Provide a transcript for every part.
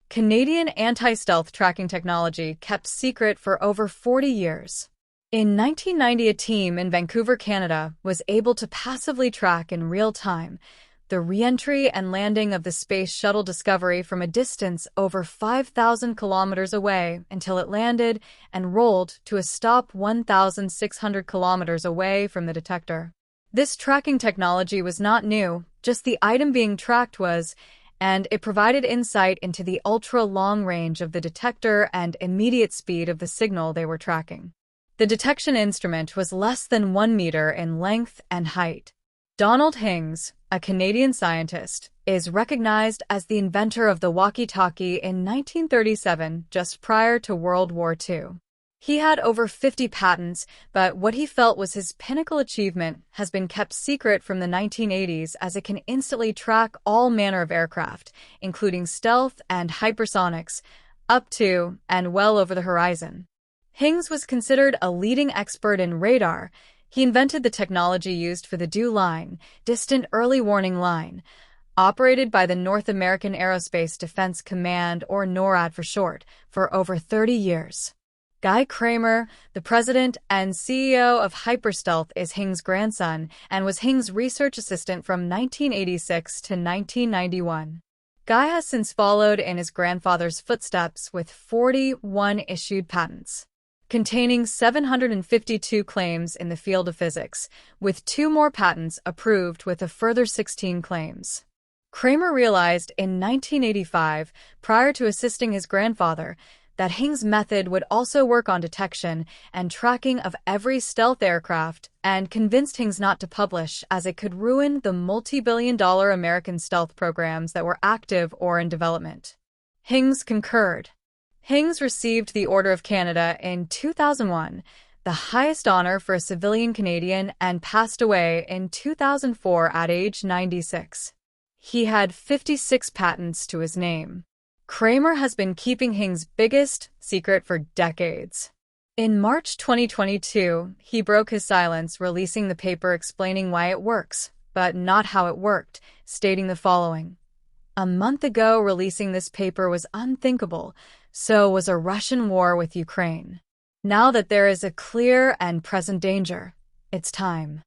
Canadian anti-stealth tracking technology kept secret for over 40 years. In 1990, a team in Vancouver, Canada, was able to passively track in real time the re-entry and landing of the Space Shuttle Discovery from a distance over 5,000 kilometers away until it landed and rolled to a stop 1,600 kilometers away from the detector. This tracking technology was not new, just the item being tracked was, and it provided insight into the ultra-long range of the detector and immediate speed of the signal they were tracking. The detection instrument was less than 1 meter in length and height. Donald Hings, a Canadian scientist, is recognized as the inventor of the walkie-talkie in 1937, just prior to World War II. He had over 50 patents, but what he felt was his pinnacle achievement has been kept secret from the 1980s as it can instantly track all manner of aircraft, including stealth and hypersonics, up to and well over the horizon. Hings was considered a leading expert in radar. He invented the technology used for the DEW line, Distant Early Warning Line, operated by the North American Aerospace Defense Command, or NORAD for short, for over 30 years. Guy Kramer, the president and CEO of Hyperstealth, is Hings' grandson and was Hings' research assistant from 1986 to 1991. Guy has since followed in his grandfather's footsteps with 41 issued patents, containing 752 claims in the field of physics, with 2 more patents approved with a further 16 claims. Kramer realized in 1985, prior to assisting his grandfather, that Hings' method would also work on detection and tracking of every stealth aircraft, and convinced Hings not to publish as it could ruin the multi-billion-dollar American stealth programs that were active or in development. Hings concurred. Hings received the Order of Canada in 2001, the highest honor for a civilian Canadian, and passed away in 2004 at age 96. He had 56 patents to his name. Kramer has been keeping Hings' biggest secret for decades. In March 2022, he broke his silence, releasing the paper explaining why it works, but not how it worked, stating the following: "A month ago, releasing this paper was unthinkable. So was a Russian war with Ukraine. Now that there is a clear and present danger, it's time."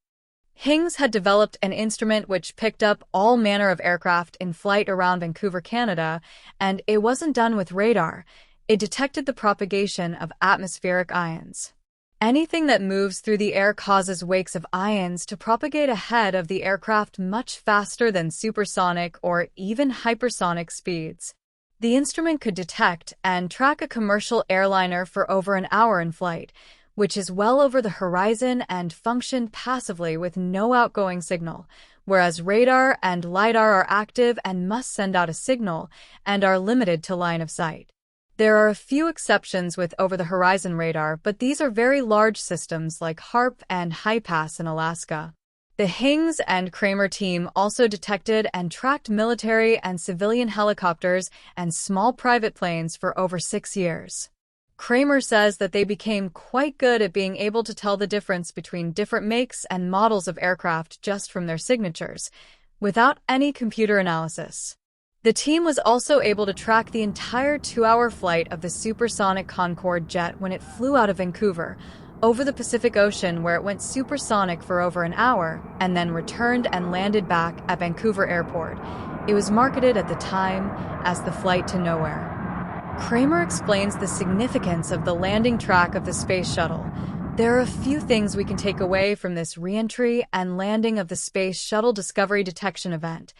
Hings had developed an instrument which picked up all manner of aircraft in flight around Vancouver, Canada, and it wasn't done with radar. It detected the propagation of atmospheric ions. Anything that moves through the air causes wakes of ions to propagate ahead of the aircraft much faster than supersonic or even hypersonic speeds. The instrument could detect and track a commercial airliner for over an hour in flight, which is well over the horizon, and functioned passively with no outgoing signal, whereas radar and LiDAR are active and must send out a signal and are limited to line of sight. There are a few exceptions with over-the-horizon radar, but these are very large systems like HARP and HIPAS in Alaska. The Hings and Kramer team also detected and tracked military and civilian helicopters and small private planes for over 6 years. Kramer says that they became quite good at being able to tell the difference between different makes and models of aircraft just from their signatures, without any computer analysis. The team was also able to track the entire 2-hour flight of the supersonic Concorde jet when it flew out of Vancouver, over the Pacific Ocean, where it went supersonic for over an hour, and then returned and landed back at Vancouver Airport. It was marketed at the time as the flight to nowhere. Kramer explains the significance of the landing track of the space shuttle. There are a few things we can take away from this re-entry and landing of the Space Shuttle Discovery detection event.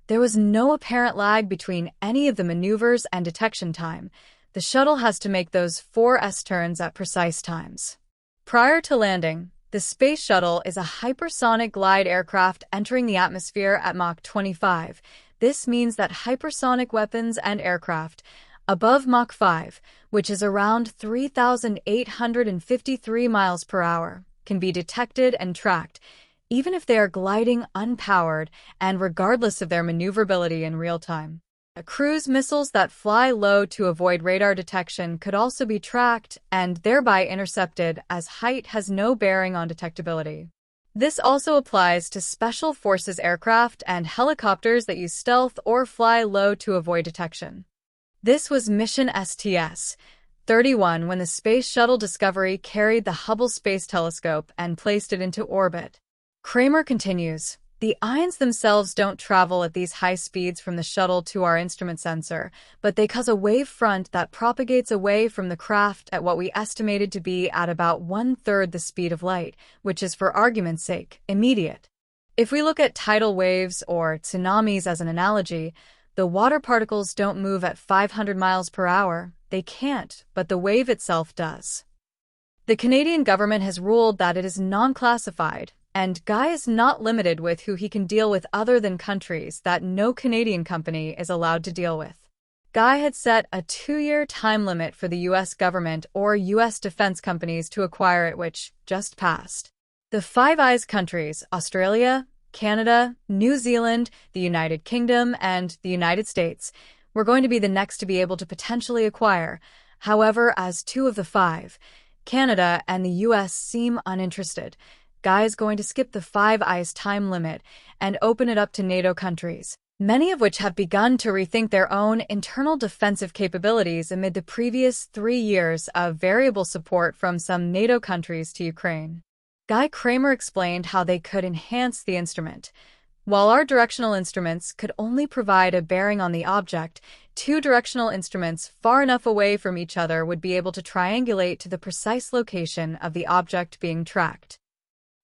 There was no apparent lag between any of the maneuvers and detection time. The shuttle has to make those 4 S-turns at precise times. Prior to landing, the space shuttle is a hypersonic glide aircraft entering the atmosphere at Mach 25. This means that hypersonic weapons and aircraft above Mach 5, which is around 3,853 miles per hour, can be detected and tracked, even if they are gliding unpowered and regardless of their maneuverability in real time. Cruise missiles that fly low to avoid radar detection could also be tracked and thereby intercepted, as height has no bearing on detectability. This also applies to Special Forces aircraft and helicopters that use stealth or fly low to avoid detection. This was mission STS-31 when the Space Shuttle Discovery carried the Hubble Space Telescope and placed it into orbit. Kramer continues, "The ions themselves don't travel at these high speeds from the shuttle to our instrument sensor, but they cause a wave front that propagates away from the craft at what we estimated to be at about 1/3 the speed of light, which is, for argument's sake, immediate. If we look at tidal waves or tsunamis as an analogy, the water particles don't move at 500 miles per hour. They can't, but the wave itself does." The Canadian government has ruled that it is non-classified, and Guy is not limited with who he can deal with other than countries that no Canadian company is allowed to deal with. Guy had set a 2-year time limit for the U.S. government or U.S. defense companies to acquire it, which just passed. The Five Eyes countries, Australia, Canada, New Zealand, the United Kingdom, and the United States, were going to be the next to be able to potentially acquire. However, as two of the five, Canada and the U.S. seem uninterested. Guy is going to skip the Five Eyes time limit and open it up to NATO countries, many of which have begun to rethink their own internal defensive capabilities amid the previous 3 years of variable support from some NATO countries to Ukraine. Guy Kramer explained how they could enhance the instrument. While our directional instruments could only provide a bearing on the object, 2 directional instruments far enough away from each other would be able to triangulate to the precise location of the object being tracked.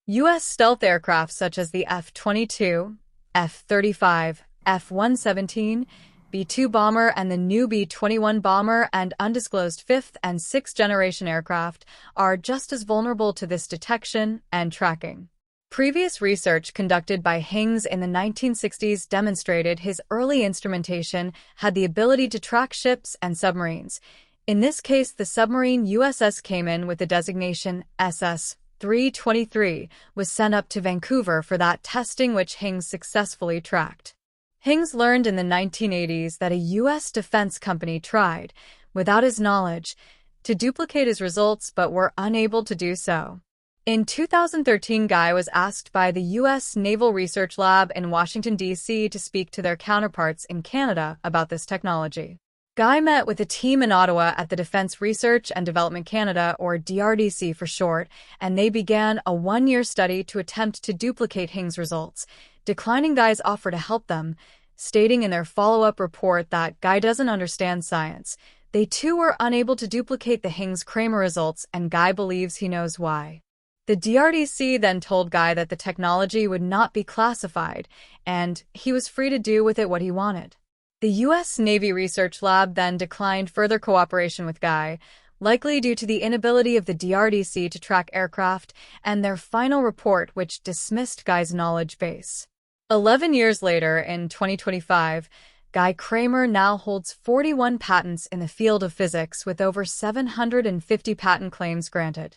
U.S. stealth aircraft such as the F-22, F-35, F-117, B-2 bomber and the new B-21 bomber and undisclosed 5th and 6th generation aircraft are just as vulnerable to this detection and tracking. Previous research conducted by Hings in the 1960s demonstrated his early instrumentation had the ability to track ships and submarines. In this case, the submarine USS Cayman with the designation SS-323 was sent up to Vancouver for that testing, which Hings successfully tracked. Hings learned in the 1980s that a U.S. defense company tried, without his knowledge, to duplicate his results but were unable to do so. In 2013, Guy was asked by the U.S. Naval Research Lab in Washington, D.C. to speak to their counterparts in Canada about this technology. Guy met with a team in Ottawa at the Defence Research and Development Canada, or DRDC for short, and they began a 1-year study to attempt to duplicate Hings' results, declining Guy's offer to help them, stating in their follow-up report that Guy doesn't understand science. They too were unable to duplicate the Hings-Kramer results, and Guy believes he knows why. The DRDC then told Guy that the technology would not be classified, and he was free to do with it what he wanted. The U.S. Navy Research Lab then declined further cooperation with Guy, likely due to the inability of the DRDC to track aircraft and their final report, which dismissed Guy's knowledge base. 11 years later, in 2025, Guy Kramer now holds 41 patents in the field of physics with over 750 patent claims granted.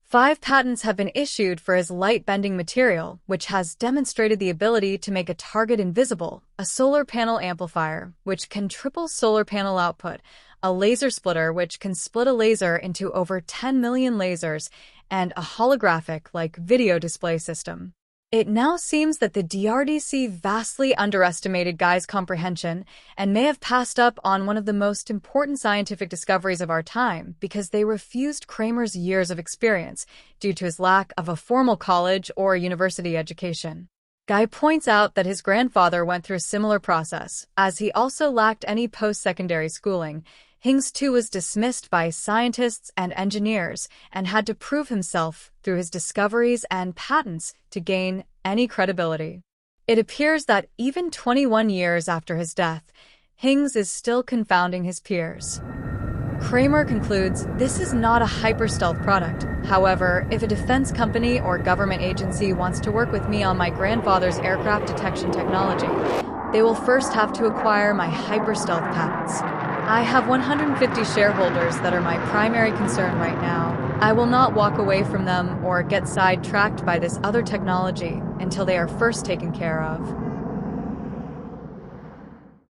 5 patents have been issued for his light-bending material, which has demonstrated the ability to make a target invisible, a solar panel amplifier, which can triple solar panel output, a laser splitter which can split a laser into over 10 million lasers, and a holographic-like video display system. It now seems that the DRDC vastly underestimated Guy's comprehension and may have passed up on one of the most important scientific discoveries of our time because they refused Kramer's years of experience due to his lack of a formal college or university education. Guy points out that his grandfather went through a similar process, as he also lacked any post-secondary schooling. Hings too was dismissed by scientists and engineers and had to prove himself through his discoveries and patents to gain any credibility. It appears that even 21 years after his death, Hings is still confounding his peers. Kramer concludes, "This is not a hyper-stealth product. However, if a defense company or government agency wants to work with me on my grandfather's aircraft detection technology, they will first have to acquire my hyper-stealth patents. I have 150 shareholders that are my primary concern right now. I will not walk away from them or get sidetracked by this other technology until they are first taken care of."